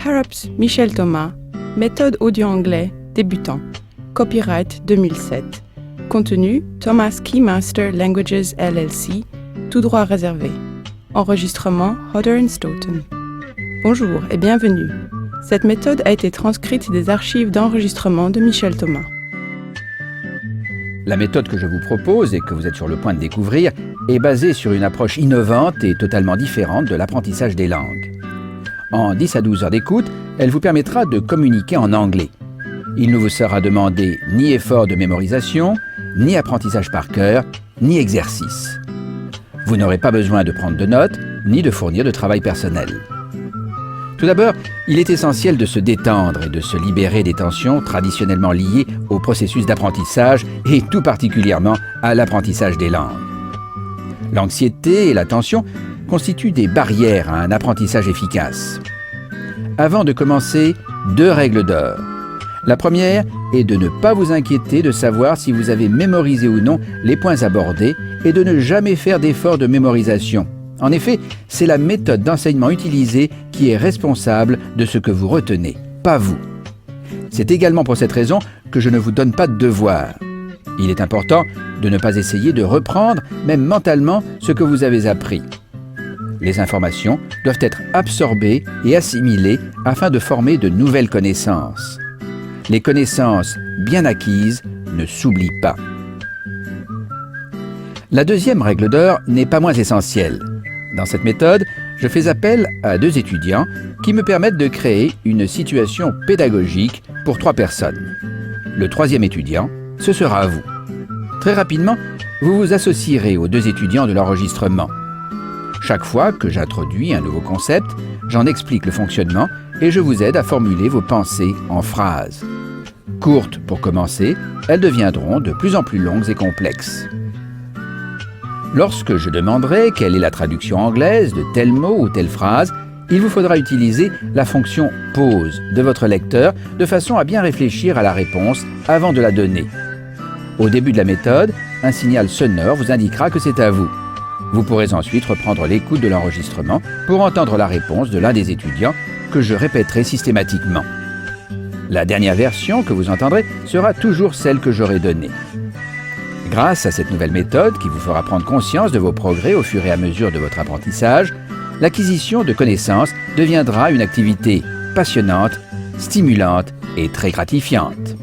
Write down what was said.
Harrops, Michel Thomas, méthode audio-anglais, débutant. Copyright 2007. Contenu Thomas Keymaster Languages LLC, tout droit réservé. Enregistrement Hodder & Stoughton. Bonjour et bienvenue. Cette méthode a été transcrite des archives d'enregistrement de Michel Thomas. La méthode que je vous propose et que vous êtes sur le point de découvrir est basée sur une approche innovante et totalement différente de l'apprentissage des langues. En 10 à 12 heures d'écoute, elle vous permettra de communiquer en anglais. Il ne vous sera demandé ni effort de mémorisation, ni apprentissage par cœur, ni exercice. Vous n'aurez pas besoin de prendre de notes, ni de fournir de travail personnel. Tout d'abord, il est essentiel de se détendre et de se libérer des tensions traditionnellement liées au processus d'apprentissage et tout particulièrement à l'apprentissage des langues. L'anxiété et la tension constituent des barrières à un apprentissage efficace. Avant de commencer, 2 règles d'or. La première est de ne pas vous inquiéter de savoir si vous avez mémorisé ou non les points abordés et de ne jamais faire d'effort de mémorisation. En effet, c'est la méthode d'enseignement utilisée qui est responsable de ce que vous retenez, pas vous. C'est également pour cette raison que je ne vous donne pas de devoir. Il est important de ne pas essayer de reprendre, même mentalement, ce que vous avez appris. Les informations doivent être absorbées et assimilées afin de former de nouvelles connaissances. Les connaissances bien acquises ne s'oublient pas. La deuxième règle d'or n'est pas moins essentielle. Dans cette méthode, je fais appel à 2 étudiants qui me permettent de créer une situation pédagogique pour 3 personnes. Le 3e étudiant, ce sera vous. Très rapidement, vous vous associerez aux 2 étudiants de l'enregistrement. Chaque fois que j'introduis un nouveau concept, j'en explique le fonctionnement et je vous aide à formuler vos pensées en phrases. Courtes pour commencer, elles deviendront de plus en plus longues et complexes. Lorsque je demanderai quelle est la traduction anglaise de tel mot ou telle phrase, il vous faudra utiliser la fonction « pause » de votre lecteur de façon à bien réfléchir à la réponse avant de la donner. Au début de la méthode, un signal sonore vous indiquera que c'est à vous. Vous pourrez ensuite reprendre l'écoute de l'enregistrement pour entendre la réponse de l'un des étudiants que je répéterai systématiquement. La dernière version que vous entendrez sera toujours celle que j'aurai donnée. Grâce à cette nouvelle méthode qui vous fera prendre conscience de vos progrès au fur et à mesure de votre apprentissage, l'acquisition de connaissances deviendra une activité passionnante, stimulante et très gratifiante.